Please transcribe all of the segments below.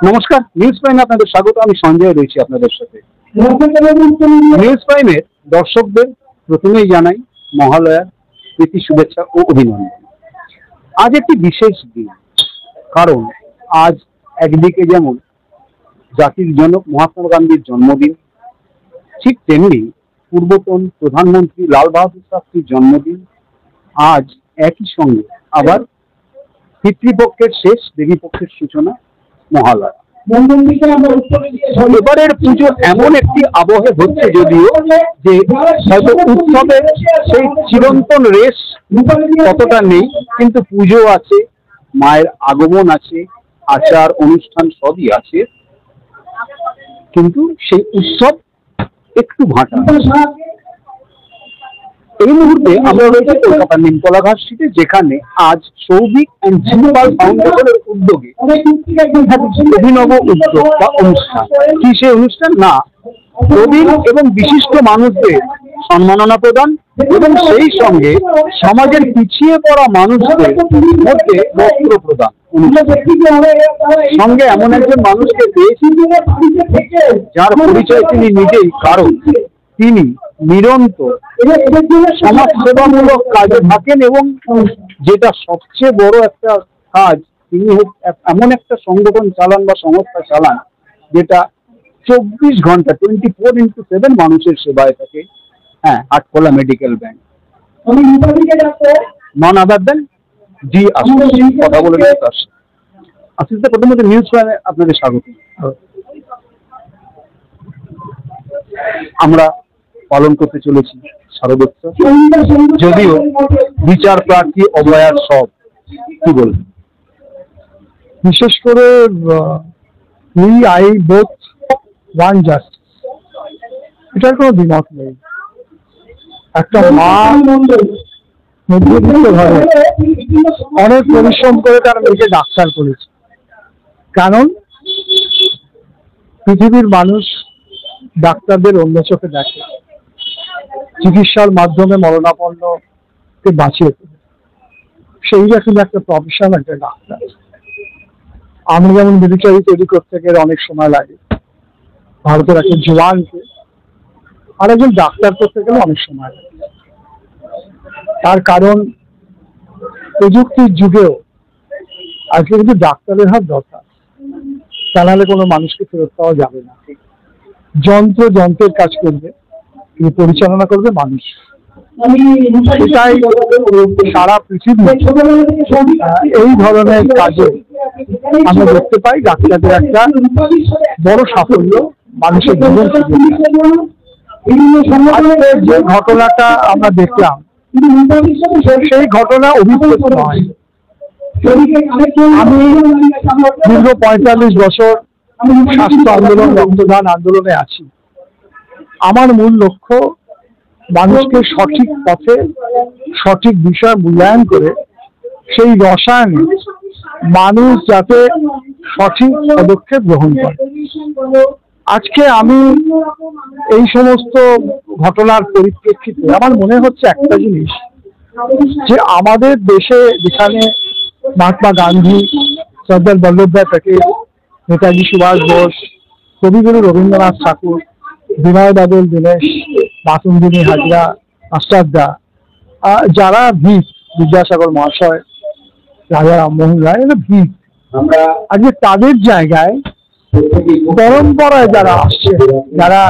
নমস্কার, নিউজ প্রাইমে আপনাদের স্বাগত। আমি সঞ্জয় রয়েছি আপনাদের সাথে। নিউজ প্রাইমের দর্শকদের প্রথমেই জানাই মহালয়ার প্রীতি শুভেচ্ছা ও অভিনন্দন। আজ একটি বিশেষ দিন, কারণ আজ একদিকে যেমন জাতির জনক মহাত্মা গান্ধীর জন্মদিন, ঠিক তেমনি পূর্বতন প্রধানমন্ত্রী লাল বাহাদুর শাস্ত্রীর জন্মদিন। আজ একই সঙ্গে আবার পিতৃপক্ষের শেষ, দেবীপক্ষের সূচনা, মহালয়া। এবারের পুজো এমন একটি আবহে হচ্ছে, যদিও যে হয়তো উৎসবের সেই চিরন্তন রেশ কতটা নেই, কিন্তু পুজো আছে, মায়ের আগমন আছে, আচার অনুষ্ঠান সবই আছে, কিন্তু সেই উৎসব একটু ভাটা। এই মুহূর্তে আমরা রয়েছি কলকাতার নিমতলা ঘাট স্ট্রিটে, যেখানে আজ সৌভিক এন্ড জিনপাল ফাউন্ডেশনের উদ্যোগে অভিনব উদ্যোগ বা অনুষ্ঠান। কি সেই অনুষ্ঠান? না, প্রবীণ এবং বিশিষ্ট মানুষদের সম্মাননা প্রদান এবং সেই সঙ্গে সমাজের পিছিয়ে পড়া মানুষদের মধ্যে বস্ত্র প্রদান। সঙ্গে এমন একজন মানুষকে পেয়েছি যার পরিচয় তিনি নিজেই, কারণ তিনি নিরন্তর সমাজ সেবামূলক কাজে থাকেন এবং যেটা সবচেয়ে বড় একটা কাজ, তিনি এমন একটা সংগঠন চালান বা সংস্থা চালান যেটা 24 ঘন্টা 24x7 মানুষের সেবায় থাকে। হ্যাঁ, আটকলা মেডিকেল ব্যাংক। নন আদার দেন জি আশিস। কথা বলে আশিসদা, প্রথমত নিউজ প্রাইমে আপনাদের স্বাগত। আমরা পালন করতে চলেছি শারদোৎসব, যদিও বিচার প্রার্থী অভয়ার সব। কি বলবেন? বিশেষ করে আই বোথ ওয়ান জাস্টিস, এটার কোনো দ্বিমত নেই। একটা মা মধ্যবিত্ত ঘরে অনেক পরিশ্রম করে তার মেয়েকে ডাক্তার করেছে, কারণ পৃথিবীর মানুষ ডাক্তারদের অন্য চোখে দেখে, চিকিৎসার মাধ্যমে মরণাপন্নকে বাঁচিয়ে তোলে। সেইটা কিন্তু একটা প্রফেশন, একটা ডাক্তার। আমরা যেমন মিলিটারি তৈরি করতে গেলে অনেক সময় লাগে, ভারতের একটা জওয়ানকে আর একজন ডাক্তার করতে গেলে অনেক সময় লাগে। তার কারণ প্রযুক্তির যুগেও আজকে কিন্তু ডাক্তারের হাত দরকার, তা নাহলে কোনো মানুষকে ফেরত পাওয়া যাবে না। যন্ত্রের কাজ করবে, কিন্তু পরিচালনা করবে মানুষ। এটাই সারা পৃথিবী এই ধরনের কাজে আমরা দেখতে পাই ডাক্তারদের একটা বড় সাফল্য মানুষের জীবন। যে ঘটনাটা আমরা দেখলাম, সেই ঘটনা অভিপ্রেত নয়। আমি দীর্ঘ 45 বছর স্বাস্থ্য আন্দোলন, রক্তদান আন্দোলনে আছি। আমার মূল লক্ষ্য মানুষকে সঠিক পথে, সঠিক বিষয় মূল্যায়ন করে সেই রসায়নে মানুষ যাতে সঠিক পদক্ষেপ গ্রহণ করে। আজকে আমি এই সমস্ত ঘটনার পরিপ্রেক্ষিতে আমার মনে হচ্ছে একটা জিনিস, যে আমাদের দেশে যেখানে মহাত্মা গান্ধী, সর্দার বল্লভভাই প্যাটেল, নেতাজি সুভাষ বোস, কবিগুরু রবীন্দ্রনাথ ঠাকুর, বিনয় বাদল দীনেশ, বাসুন্দিনী হাজরা, মাস্টারদা, যারা ভিত, বিদ্যাসাগর মহাশয়, রাজা রামমোহন রায়, এরা ভিত। আজকে তাদের জায়গায় পরম্পরায় যারা আসছে, যারা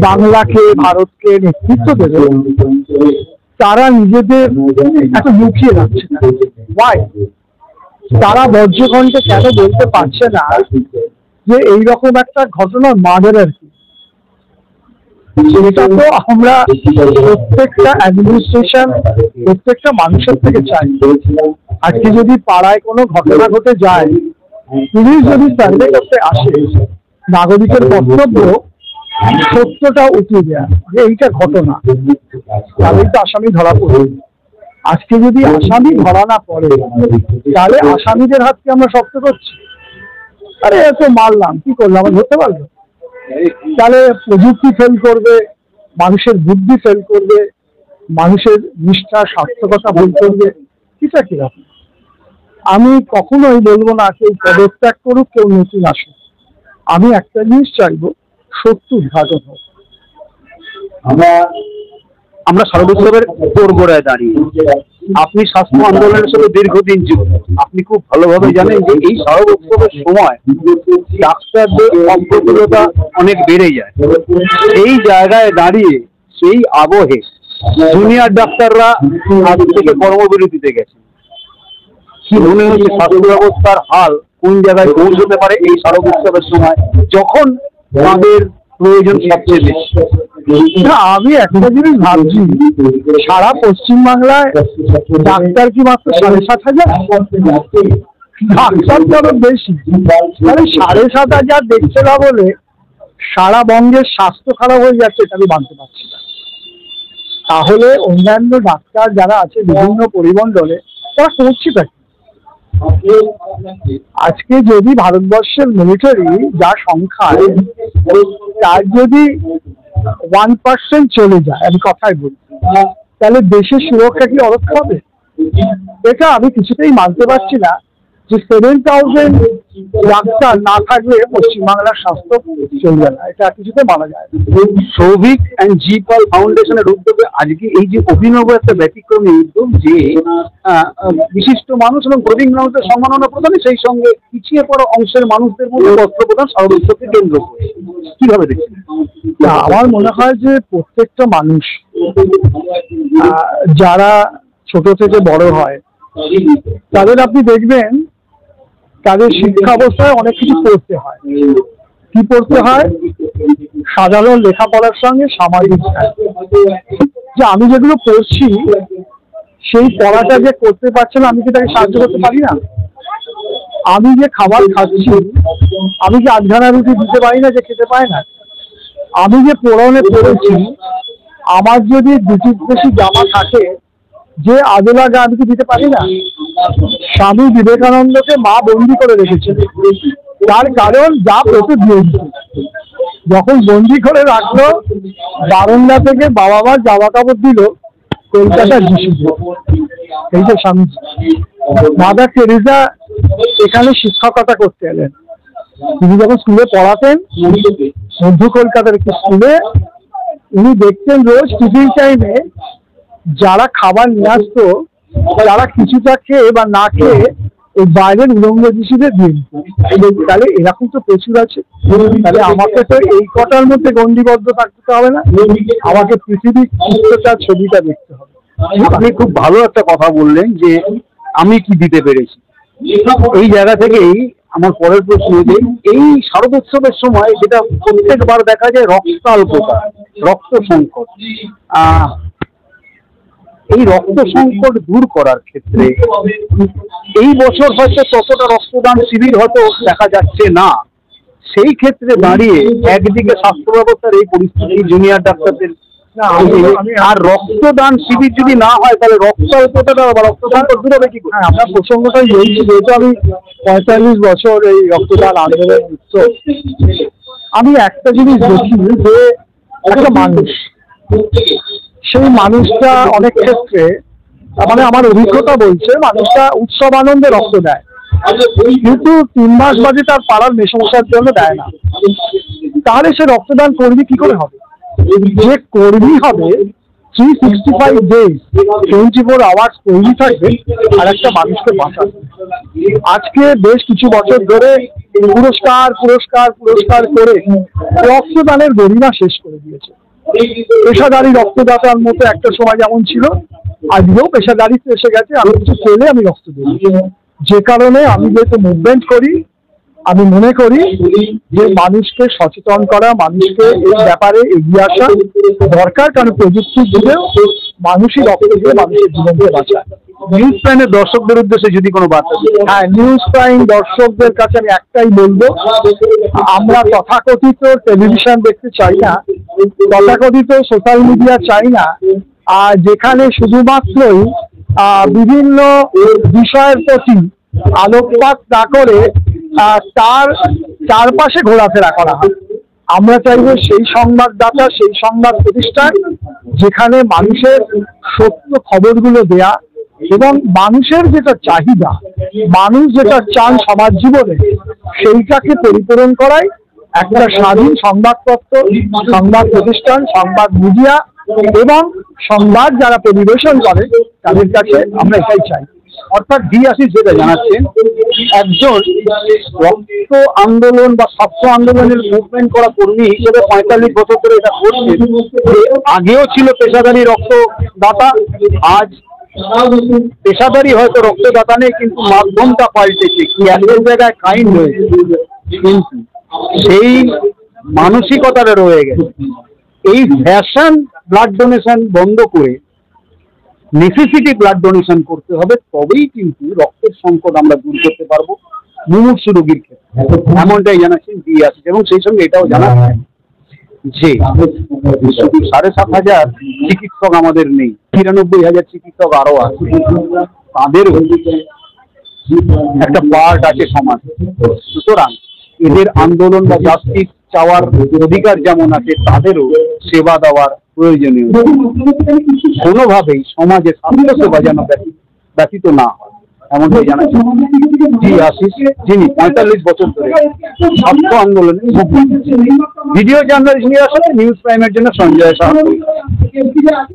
বাংলাকে, ভারতকে নেতৃত্ব দেবে, তারা নিজেদের এত লুকিয়ে রাখছে না। ওয়াই? তারা বজ্রকণ্ঠে কেন বলতে পারছে না যে এইরকম একটা ঘটনার মার্ডার কি? সেটা তো আমরা প্রত্যেকটা অ্যাডমিনিস্ট্রেশন, প্রত্যেকটা মানুষের থেকে চাই। আজকে যদি পাড়ায় কোনো ঘটনা ঘটে যায়, পুলিশ যদি সার্ভে করতে আসে, নাগরিকের কর্তব্য সত্যটা উঠিয়ে দেওয়া যে এইটা ঘটনা, তাহলেই তো আসামি ধরা পড়বে। আজকে যদি আসামি ধরা না পড়ে, তাহলে আসামিদের হাতকে আমরা শক্ত করছি। আরে এত মারলাম, কি করলাম, আমরা ধরতে পারবো? তাহলে প্রযুক্তি ফেল করবে, মানুষের বুদ্ধি ফেল করবে, মানুষের নিষ্ঠা, সার্থকতা ফেল করবে। কিটা কিরকম? আমি কখনোই বলবো না কেউ পদত্যাগ করুক, কেউ নতুন আসুক। আমি একটা জিনিস চাইবো, সত্য উদ্ঘাটন হোক। আমরা শারদোৎসবের দোরগোড়ায় দাঁড়িয়ে, আপনি স্বাস্থ্য আন্দোলনের সাথে দীর্ঘদিন যুক্ত, আপনি খুব ভালোভাবে জানেন যে এই শারদোৎসবের সময় ডাক্তারদের অপ্রতুলতা অনেক বেড়ে যায়। সেই জায়গায় দাঁড়িয়ে, সেই আবহে জুনিয়র ডাক্তাররা আজ থেকে কর্মবিরতিতে গেছে। কি মনে হচ্ছে স্বাস্থ্য ব্যবস্থার হাল কোন জায়গায় পৌঁছতে পারে এই শারদোৎসবের সময়, যখন তাদের প্রয়োজন সবচেয়ে বেশি? না, আমি একটা জিনিস ভাবছি, সারা পশ্চিমবাংলায় ডাক্তার কি মাত্র ৭,৫০০? ডাক্তার তো আরো বেশি। তাহলে ৭,৫০০ দেখছে না বলে সারা বঙ্গের স্বাস্থ্য খারাপ হয়ে যাচ্ছে, এটা আমি মানতে পারছি না। তাহলে অন্যান্য ডাক্তার যারা আছে বিভিন্ন পরিমণ্ডলে, তারা করছে কি? আজকে যদি ভারতবর্ষের মিলিটারি যা সংখ্যায়, তার যদি 1% চলে যায়, আমি কথাই বলছি, তাহলে দেশের সুরক্ষা কি অরক্ষা হবে? এটা আমি কিছুতেই মানতে পারছি না যে 7,000 ডাক্তার না থাকলে পশ্চিমবাংলার স্বাস্থ্য চলবে না। এটা কিছুতে মানা যায় না। সৌভিক অ্যান্ড জি পল ফাউন্ডেশনের উদ্যোগে আজকে এই যে অভিনব একটা ব্যতিক্রমী উদ্যোগ, যে বিশিষ্ট মানুষ এবং প্রবীণ মানুষদের সম্মাননা প্রদানে, সেই সঙ্গে পিছিয়ে পড়া অংশের মানুষদের মধ্যে বস্ত্র প্রদান শারদোৎসবকে কেন্দ্র করে, কিভাবে দেখছেন? আমার মনে হয় যে প্রত্যেকটা মানুষ যারা ছোট থেকে বড় হয়, তাদের আপনি দেখবেন তাদের শিক্ষা অবস্থায় অনেক কিছু পড়তে হয়। কি পড়তে হয়? সাধারণ লেখাপড়ার সঙ্গে সামাজিক জ্ঞান। যে আমি যেগুলো পড়ছি, সেই পড়াটা যে করতে পারছে না, আমি কি তাকে সাহায্য করতে পারি না? আমি যে খাবার খাচ্ছি, আমি কি আধখানা রুটি দিতে পারি না যে খেতে পায় না? আমি যে পড়নে পড়েছি, আমার যদি দুটির বেশি জামা থাকে, যে আদলা গা আমি কি দিতে পারি না? স্বামী বিবেকানন্দকে মা বন্দি করে রেখেছিল, তার কারণ যা পেতে দিয়ে দিত। যখন বন্দি করে রাখলো, বারান্দা থেকে বাবা মার জামা কাপড় দিল কলকাতার যিশু। এই যে স্বামীজি। মাদার টেরেসা এখানে শিক্ষকতা করতে এলেন। তিনি যখন স্কুলে পড়াতেন, মধ্য কলকাতার একটি স্কুলে, উনি দেখতেন রোজ টিফিন টাইমে যারা খাবার নিয়ে আসতো, তারা কিছুটা খেয়ে বা না খেয়ে ওই বাইরের উলঙ্গ যিশুদের দিয়ে দিত। তাহলে এরকম তো প্রচুর আছে। তাহলে আমাকে তো এই কটার মধ্যে গণ্ডিবদ্ধ থাকতে হবে না, আমাকে পৃথিবীর চিত্রটার ছবিটা দেখতে হবে। আপনি খুব ভালো একটা কথা বললেন যে আমি কি দিতে পেরেছি। এই জায়গা থেকেই আমার পরের প্রশ্ন, যে এই শারদোৎসবের সময় যেটা প্রত্যেকবার দেখা যায়, রক্তাল্পতা, রক্ত সংকট, এই রক্ত সংকট দূর করার ক্ষেত্রে এই বছর হয়তো ততটা রক্তদান শিবির হয়তো দেখা যাচ্ছে না। সেই ক্ষেত্রে দাঁড়িয়ে একদিকে স্বাস্থ্য ব্যবস্থার এই পরিস্থিতি, জুনিয়র ডাক্তারদের, আর রক্তদান শিবির যদি না হয়, তাহলে রক্তাল্পতা বা রক্ত সংকট দূর হবে কি? আপনার প্রসঙ্গটাই বলছি, যেহেতু আমি 45 বছর এই রক্তদান আন্দোলনের যুক্ত, আমি একটা জিনিস দেখি যে একটা মানুষ, সেই মানুষটা অনেক ক্ষেত্রে, মানে আমার অভিজ্ঞতা বলছে, মানুষটা উৎসব আনন্দে রক্ত দেয়, কিন্তু 3 মাস বাদে তার পাড়ার মেসমশার জন্য দেয় না। তাহলে সে রক্তদান কর্মী কি করে হবে? যে কর্মী হবে 365 days 24 hours কর্মী থাকবে আর একটা মানুষকে বাঁচাবে। আজকে বেশ কিছু বছর ধরে পুরস্কার পুরস্কার পুরস্কার করে রক্তদানের গরিমা শেষ করে দিয়েছে। পেশাদারি রক্তদাতার মতো একটা সময় যেমন ছিল, আজকেও পেশাদারিত্ব এসে গেছে। আমি কিছু পেলে আমি রক্ত দেব, যে কারণে আমি যেহেতু মুভমেন্ট করি, আমি মনে করি যে মানুষকে সচেতন করা, মানুষকে এই ব্যাপারে এগিয়ে আসা দরকার। কারণ প্রযুক্তির যুগেও মানুষই রক্ত দিয়ে মানুষের জীবনকে বাঁচায়। নিউজ প্রাইমের দর্শকদের উদ্দেশ্যে যদি কোনো বার্তা? হ্যাঁ, নিউজ প্রাইম দর্শকদের কাছে আমি একটাই বলবো, আমরা তথাকথিত টেলিভিশন দেখতে চাই না, তথাকথিত সোশ্যাল মিডিয়া চাই না, আর যেখানে শুধুমাত্রই বিভিন্ন বিষয়ের প্রতি আলোকপাত না করে তার চারপাশে ঘোরাফেরা করা হয়। আমরা চাইবো সেই সংবাদদাতা, সেই সংবাদ প্রতিষ্ঠান যেখানে মানুষের সত্য খবরগুলো দেয়া, এবং মানুষের যেটা চাহিদা, মানুষ যেটা চান সমাজ জীবনে, সেইটাকে পরিপূরণ করাই একটা স্বাধীন সংবাদপত্র, সংবাদ প্রতিষ্ঠান, সংবাদ মিডিয়া এবং সংবাদ যারা পরিবেশন করে তাদের কাছে আমরা এটাই চাই। অর্থাৎ ডি আশিস যেটা জানাচ্ছেন, একজন রক্ত আন্দোলন বা ছাত্র আন্দোলনের মুভমেন্ট করা কর্মী হিসেবে 45 বছর ধরে এটা করছেন। আগেও ছিল পেশাদারি রক্তদাতা, আজ পেশাদারি হয়তো রক্তদাতা নেই, কিন্তু মাধ্যমটা পাল্টেছে, ক্যাশের জায়গায় কাইন্ড হয়েছে, কিন্তু সেই মানসিকতাটা রয়ে গেছে। এই ফ্যাশন ব্লাড ডোনেশন বন্ধ করে নেসেসিটি ব্লাড ডোনেশন করতে হবে, তবেই কিন্তু রক্তের সংকট আমরা দূর করতে পারবো মুমূর্ষু রোগীর ক্ষেত্রে, এমনটাই জানাচ্ছেন ডি আশিস। এবং সেই সঙ্গে এটাও জানাচ্ছেন যে শুধু 7,500 চিকিৎসক আমাদের নেই, 93,000 চিকিৎসক আরো আছে, তাদেরও একটা পার্ট আছে সমাজে। সুতরাং এদের আন্দোলন বা জাস্টিস চাওয়ার অধিকার যেমন আছে, তাদেরও সেবা দেওয়ার প্রয়োজনীয়। কোনোভাবেই সমাজে স্বাস্থ্য সেবা যেন ব্যতীত না হয়, এমনটাই জানাচ্ছেন ডি আশিস, যিনি 45 বছর ধরে ছাত্র আন্দোলনে ভিডিও জার্নালিস্ট নিয়ে আসলে নিউজ প্রাইমের জন্য সঞ্জয় সাহা।